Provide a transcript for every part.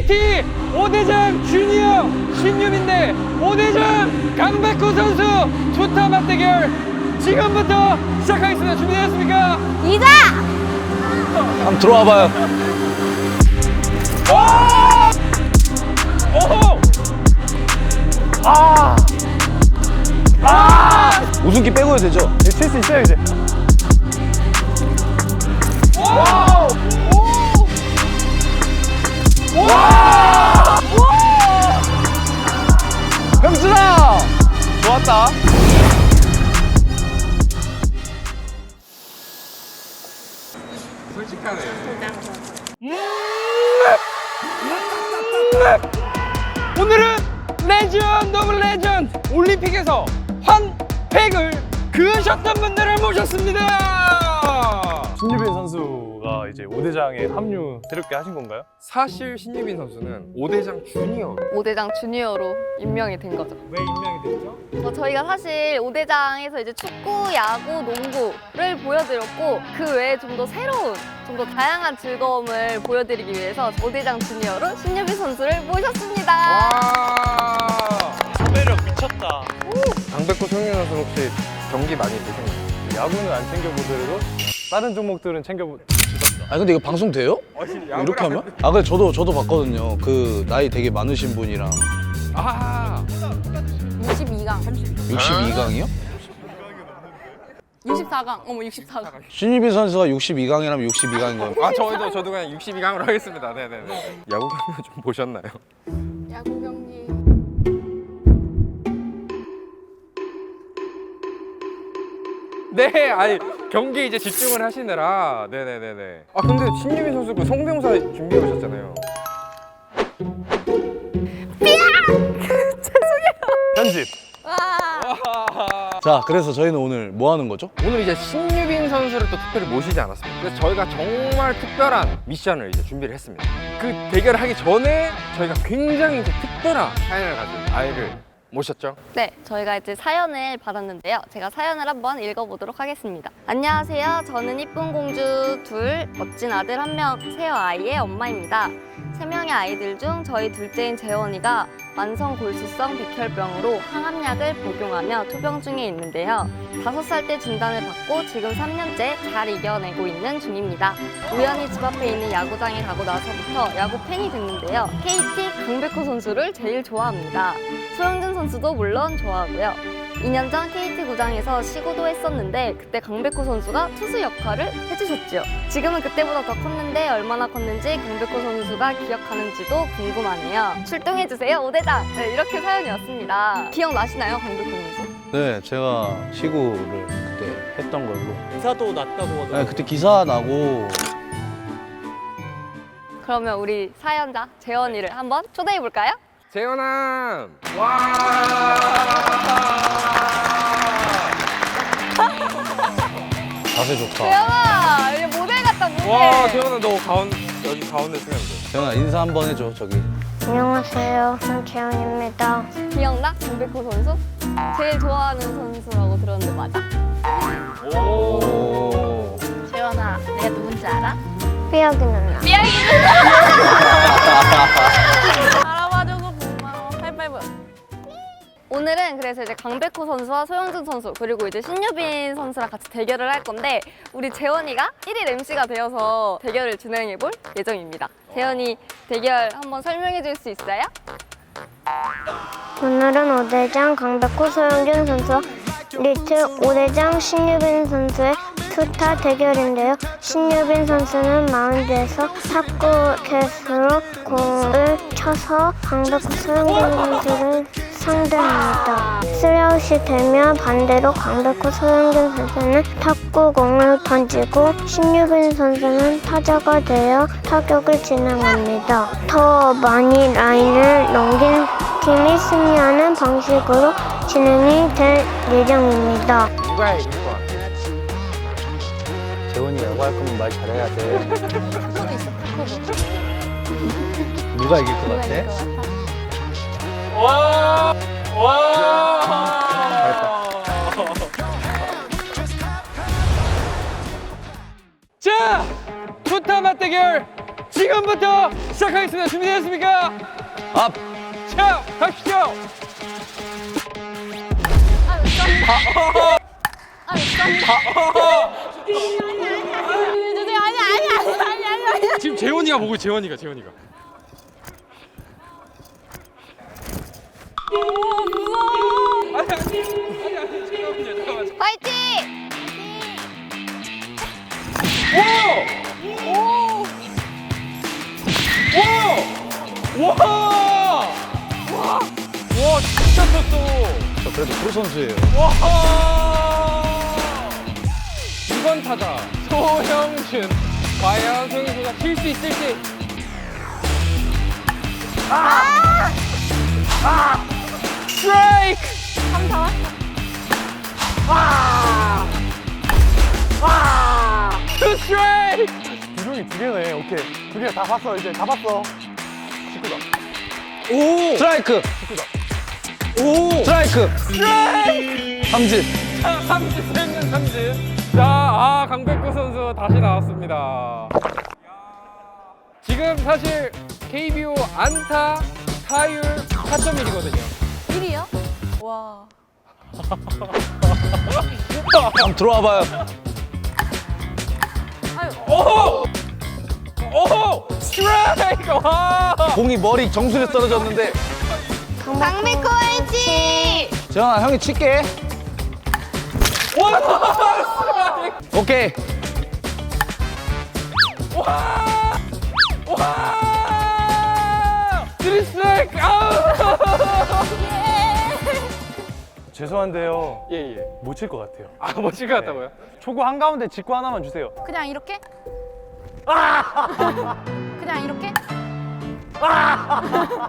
KT 오대장 주니어 신유빈 대 오대장 강백호 선수 투타 맞대결 지금부터 시작하겠습니다. 준비되셨습니까? 이자! 한번 들어와 봐요. 오호! 웃음기 빼고 해야 되죠? 칠 수 있어요 이제. 형준아! 좋았다. 오늘은 레전드 오브 레전드 올림픽에서 환백을 그으셨던 분들을 모셨습니다. 신유빈 선수가 이제 5대장에 합류 새롭게 하신 건가요? 사실 신유빈 선수는 5대장 주니어 5대장 주니어로 임명이 된 거죠. 왜 임명이 됐죠? 저희가 사실 5대장에서 이제 축구, 야구, 농구를 보여드렸고 그 외에 좀 더 새로운, 좀 더 다양한 즐거움을 보여드리기 위해서 5대장 주니어로 신유빈 선수를 모셨습니다. 매력 미쳤다. 강백호 소영준 선수 혹시 경기 많이 보셨나요? 야구는 안 챙겨보더라도 다른 종목들은 챙겨보셨다. 아 근데 이거 방송 돼요? 이렇게 하면? 아 그래 저도 봤거든요. 그 나이 되게 많으신 분이랑 아 62강, 62강이요? 64강, 64강. 신유빈 선수가 62강이라면 62강인 거예요. 아, 저도 그냥 62강으로 하겠습니다. 네네네. 야구 경기 좀 보셨나요? 야구 경기. 네, 아니 경기 이제 집중을 하시느라 네네네네. 아 근데 신유빈 선수 그 성대모사 준비해 오셨잖아요. 편집. 자 그래서 저희는 오늘 뭐 하는 거죠? 오늘 이제 신유빈 선수를 또 특별히 모시지 않았습니다. 그래서 저희가 정말 특별한 미션을 이제 준비를 했습니다. 그 대결을 하기 전에 저희가 굉장히 이제 특별한 사연을 가진 아이를 모셨죠. 네, 저희가 이제 사연을 받았는데요. 제가 사연을 한번 읽어보도록 하겠습니다. 안녕하세요. 저는 이쁜 공주 둘, 멋진 아들 한 명, 세 아이의 엄마입니다. 3명의 아이들 중 저희 둘째인 재원이가 만성 골수성 비혈병으로 항암약을 복용하며 투병 중에 있는데요. 5살 때 진단을 받고 지금 3년째 잘 이겨내고 있는 중입니다. 우연히 집 앞에 있는 야구장에 가고 나서부터 야구 팬이 됐는데요. KT 강백호 선수를 제일 좋아합니다. 소영준 선수도 물론 좋아하고요. 2년 전 KT 구장에서 시구도 했었는데 그때 강백호 선수가 투수 역할을 해주셨죠. 지금은 그때보다 더 컸는데 얼마나 컸는지 강백호 선수가 기억하는지도 궁금하네요. 출동해주세요 5대장! 네, 이렇게 사연이 왔습니다. 기억나시나요 강백호 선수? 네 제가 시구를 그때 했던 걸로. 기사도 났다고 하더라고요. 네, 그때 기사 나고 그러면 우리 사연자 재원이를 한번 초대해볼까요? 재현아. 자세 좋다. 재원아! 이제 모델 같다 모델! 와, 재현아 너 여기 가운데 쓰면 돼. 재현아 인사 한번 해줘 저기. 안녕하세요. 손채연입니다. 기억나? 강백호 선수? 제일 좋아하는 선수라고 들었는데 맞아? 오. 재원아 내가 누군지 알아? 삐약이 누나. 알아봐줘서 고마워. 하이파이브. 오늘은 그래서 이제 강백호 선수와 소영준 선수 그리고 이제 신유빈 선수랑 같이 대결을 할 건데 우리 재원이가 1일 MC가 되어서 대결을 진행해 볼 예정입니다. 재원이 대결 한번 설명해 줄 수 있어요? 오늘은 5대장 강백호 소영준 선수와 리틀 5대장 신유빈 선수의 투타 대결인데요. 신유빈 선수는 마운드에서 탁구켓으로 공을 쳐서 강백호 소영준 선수를 상대합니다. 쓰리아웃이 되면 반대로 강백호 소영준 선수는 탁구공을 던지고 신유빈 선수는 타자가 되어 타격을 진행합니다. 더 많이 라인을 넘긴 팀이 승리하는 방식으로 진행이 될 예정입니다. 누가 이길 것 같아? 재원이 야구할 거면 말 잘해야 돼. 누가 이길 것 같아? 자, 투타 맞대결 지금부터 시작하겠습니다. 준비되셨습니까? 앞. 자, 가시죠. 지금 재원이가 보고 재원이가. 잠깐만. 화이팅! 와! 진짜 컸어. 저 그래도 프로 선수예요. 와! 2번 타자 소형준. 과연 소형준가 칠 수 있을지. 스트라이크! 투 스트라이크! 기둥이 2개네. 오케이. 2개 다 봤어. 이제 다 봤어. 19다. 오! 스트라이크. 오! 스트라이크. 스트라이크! 삼진. 자, 삼진, 생년 삼진. 자, 강백호 선수 다시 나왔습니다. 지금 사실 KBO 안타, 타율 4.1이거든요. 1위요? 와. 한번 들어와봐요. 오! 오! 스트라이크! 와! 공이 머리 정수리에 떨어졌는데. 강백호 화이팅! 재현아, 형이 칠게. 와! 스트라이크! 오케이. 와! 와! 쓰리 스트라이크! 아우! 죄송한데요. 예. 못 칠 것 같아요. 아, 멋질 것 같다고요? 초구 한가운데 직구 하나만 주세요. 그냥 이렇게? 그냥 이렇게?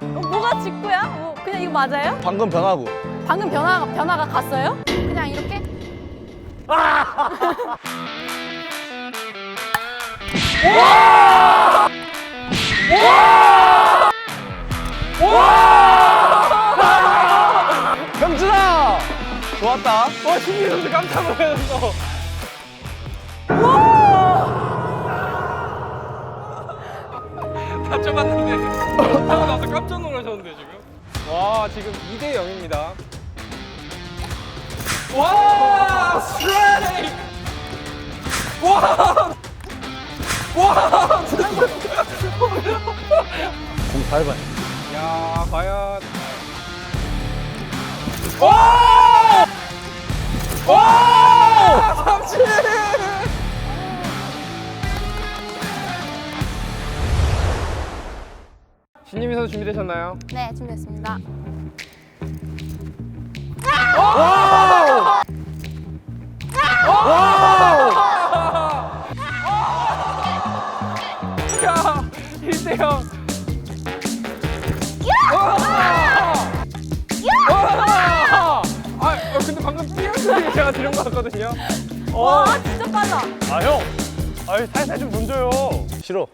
뭐가 직구야? 뭐 그냥 이거 맞아요? 방금 변하고. 방금 변화가 갔어요? 그냥 이렇게? 형준아! 좋았다. 와, 신민 선수 깜짝 놀랐어. 다 쳐봤는데 하고 나서 깜짝 놀라셨는데 지금. 와, 지금 2대 0입니다. 와, 스트라이크! 와! 와! 공 밟아요. 야, 과연. 와! 와! 삼진! 신유미 선수 준비되셨나요? 네, 준비됐습니다. 야, 1대0. 근데 방금 뛰는 소리 제가 들은 것 같거든요. 와, 진짜 빨라. 아, 형. 아유, 살살 좀 던져요. 싫어.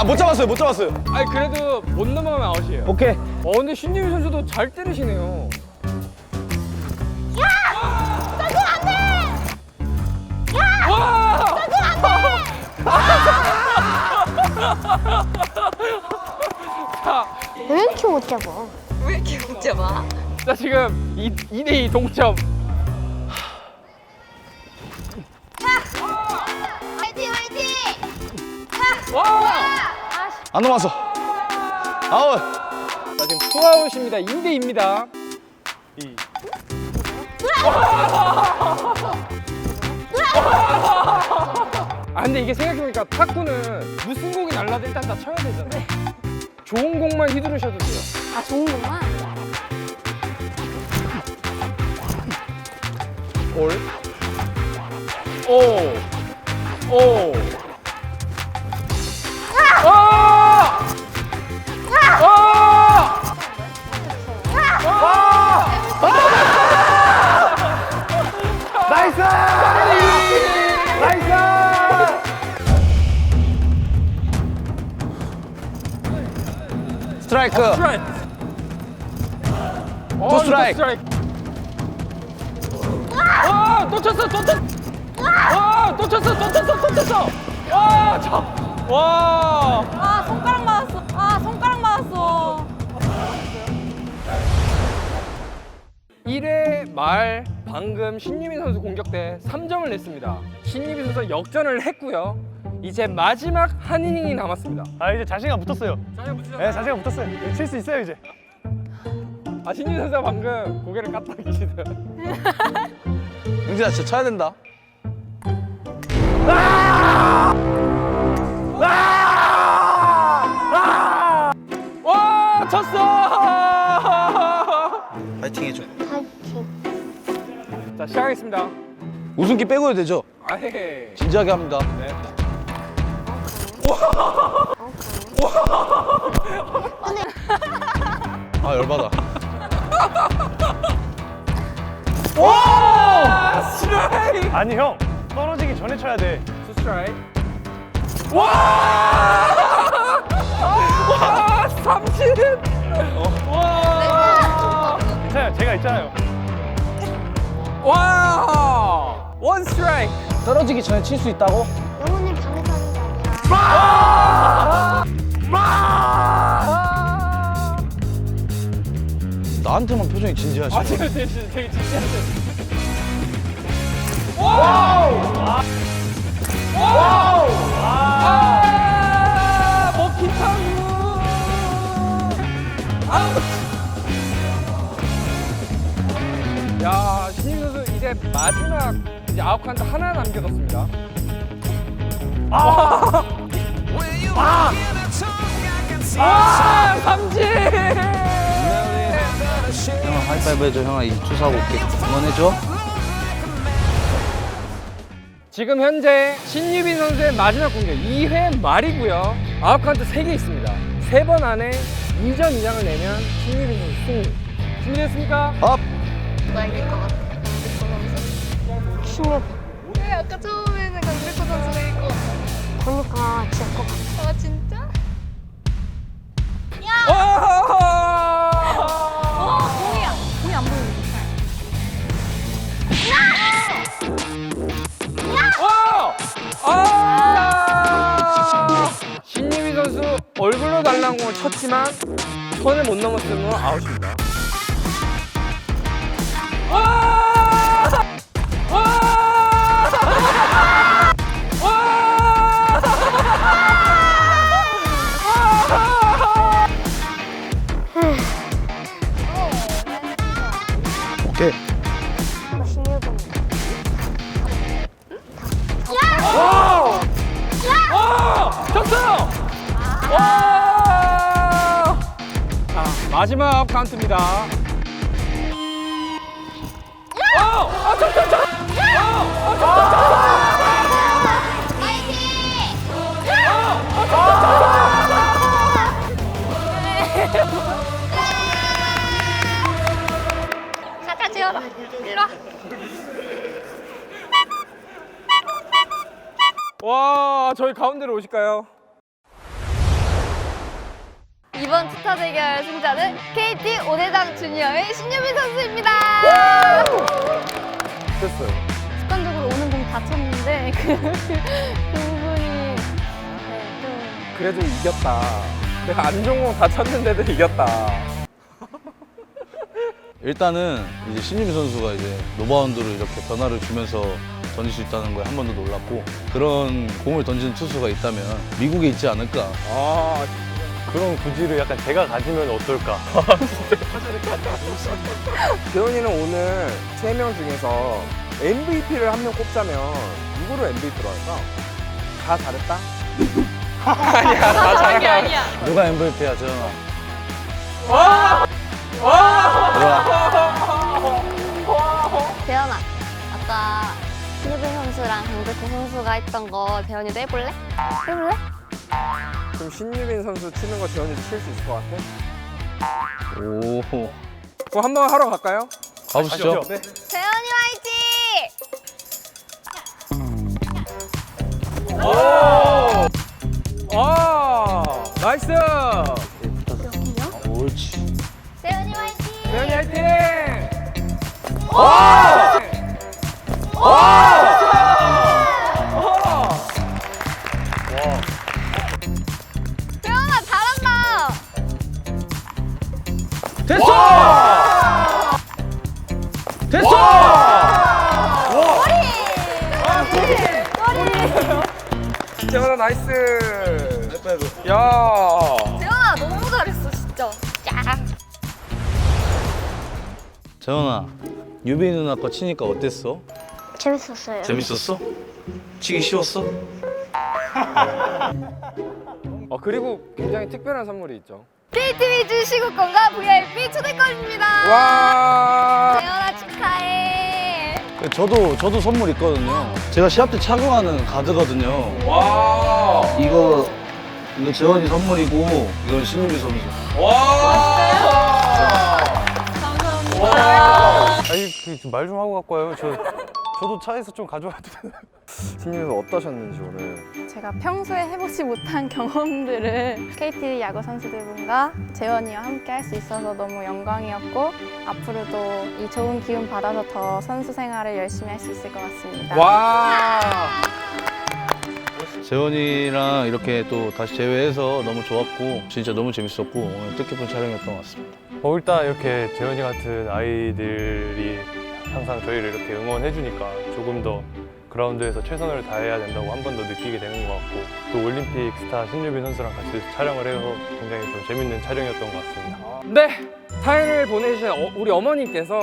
못 잡았어요, 못 잡았어요. 아니, 그래도 못 넘어가면 아웃이에요. 오케이. 근데 신유미 선수도 잘 때리시네요. 왜 이렇게 못 잡아? 자, 지금 2대2 동점. 화이팅 화이팅! 와! 안 넘어왔어. 아웃. 자, 지금 투아웃입니다. 2대2입니다. 아, 근데 이게 생각해보니까 탁구는 무슨 공이 날라도 일단 다 쳐야 되잖아요. 좋은 공만 휘두르셔도 돼요. 아, 좋은 것만? 올. 오. 오. 아! 아! 나이스! 나이스! 스트라이크. 스트라이크. 투 스트라이크. 와, 또 쳤어, 또 쳤어. 와, 또 쳤어, 또 쳤어, 또 쳤어. 와, 와. 아, 손가락 맞았어. 아, 손가락 맞았어. 1회 말 방금 신유민 선수 공격 때 3점을 냈습니다. 신유민 선수 역전을 했고요. 이제 마지막 한 이닝이 남았습니다. 아 이제 자신감 붙었어요. 네, 자신감 붙었어요. 칠 수 있어요 이제. 아, 신유민 선수가 방금 고개를 깠다 계시더라고요. 영진아 진짜 쳐야 된다. 와, 쳤어! 파이팅 해줘. 자, 시작하겠습니다. 웃음기 빼고 해도 되죠? 아헤. 진지하게 합니다. 네. 아 열받아. 와! 스트라이크! 아니 형 떨어지기 전에 쳐야 돼. 투 스트라이크. 와! 와! 삼진! 와! 괜찮아요. 제가 있잖아요. 와! 원 스트라이크. 떨어지기 전에 칠 수 있다고? 영혼을 방에서 하는 게 아니라 나한테만 표정이 진지하시고. 아, 되게 진지하세요. 와우! 와우! 아! 먹힌 타구! 아웃! 야, 신인 선수 이제 마지막 이제 아웃 카운트 하나 남겨뒀습니다. 삼진! 형아 하이파이브 해줘. 형아 이 투수하고 올게. 응원해줘. 지금 현재 신유빈 선수의 마지막 공격 2회 말이고요. 아웃 카운트 3개 있습니다. 3번 안에 2점 이상을 내면 신유빈 선수 승리. 준비됐습니까? 업. 신유 왜 아까 처음에는 강백호 선수가 이거. 보니까 질 것 같아. 아, 진짜? 와! 공이야. 공이 안 보이는데. 와! 아! 신유빈 선수 얼굴로 날라온 공을 쳤지만 선을 못 넘었으면 아웃입니다. 와! 와! 오케이. 신유빈 쳤어요! 와! 자, 마지막 카운트입니다. 가자, 지원아. 일로 와. 와, 저희 가운데로 오실까요? 이번 투타 대결 승자는 KT 오대장 주니어의 신유빈 선수입니다. 됐어요. 습관적으로 오는 공 다 쳤는데 그 부분이 네, 좀 그래도 이겼다. 내가 안 좋은 공 다 쳤는데도 이겼다. 일단은 이제 신유빈 선수가 이제 노바운드로 이렇게 변화를 주면서 던질 수 있다는 거에 한 번도 놀랐고, 그런 공을 던지는 투수가 있다면 미국에 있지 않을까. 아, 그런 구질을 약간 제가 가지면 어떨까? 재훈이는 오늘 3명 중에서 MVP를 한 명 꼽자면 누구를 MVP로 할까? 다 잘했다? 아니야, 다 잘한 게 잘한 아니야. 누가 MVP야, 재현아? 와! 와! 누가? 대현아, 아까 신유빈 선수랑 강백호 선수가 했던 거 대현이도 해볼래? 해볼래? 그럼 신유빈 선수 치는 거 재훈이도 칠 수 있을 것 같아? 오. 그럼 한번 하러 갈까요? 가보시죠. 네. 대현이 화이팅! 오! 와! 나이스! 그렇지. 세연이 화이팅! 세연이 화이팅! 세연아 잘한다! 됐어! 세연아 나이스. 야. 세연아 너무 잘했어 진짜. 짱! 재원아, 유빈이 누나 거 치니까 어땠어? 재밌었어요. 재밌었어? 치기 쉬웠어? 그리고 굉장히 특별한 선물이 있죠. KTV 시구권과 VIP 초대권입니다. 와. 세연아 축하해. 저도 선물 있거든요. 제가 시합 때 착용하는 가드거든요. 와. 이거 재원이 선물이고 이건 신유빈 선수. 아니 말 좀 하고 갖고 와요. 저도 차에서 좀 가져와도 되나요? 신님은 어떠셨는지 오늘. 제가 평소에 해보지 못한 경험들을 KTV 야구 선수들과 재원이와 함께 할 수 있어서 너무 영광이었고 앞으로도 이 좋은 기운 받아서 더 선수 생활을 열심히 할 수 있을 것 같습니다. 와. 재원이랑 이렇게 또 다시 재회해서 너무 좋았고 진짜 너무 재밌었고 오늘 뜻깊은 촬영이었던 것 같습니다. 일단 이렇게 재현이 같은 아이들이 항상 저희를 이렇게 응원해주니까 조금 더 그라운드에서 최선을 다해야 된다고 한 번 더 느끼게 되는 것 같고 또 올림픽 스타 신유빈 선수랑 같이 촬영을 해서 굉장히 좀 재밌는 촬영이었던 것 같습니다. 네. 사연을 보내주신 우리 어머님께서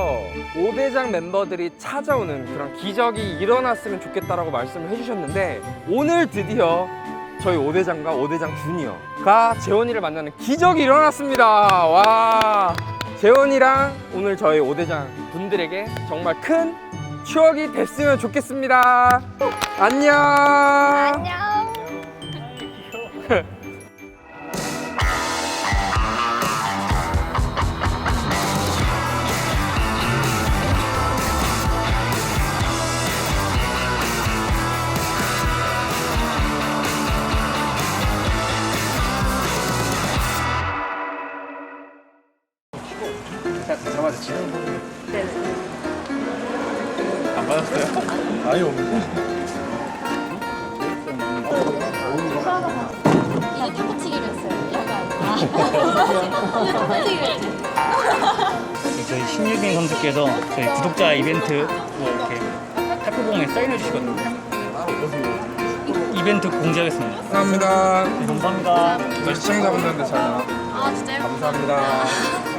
5대장 멤버들이 찾아오는 그런 기적이 일어났으면 좋겠다라고 말씀을 해주셨는데 오늘 드디어 저희 5대장과 5대장 주니어가 재원이를 만나는 기적이 일어났습니다. 와, 재원이랑 오늘 저희 5대장 분들에게 정말 큰 추억이 됐으면 좋겠습니다. 안녕. 안녕. 저희 신유빈 선수께서 저희 구독자 이벤트 이렇게 탁구공에 사인해 주시거든요. 이벤트 공지하겠습니다. 감사합니다. 네, 감사합니다. 시청자분들한테 잘 나와. 아 진짜요? 감사합니다.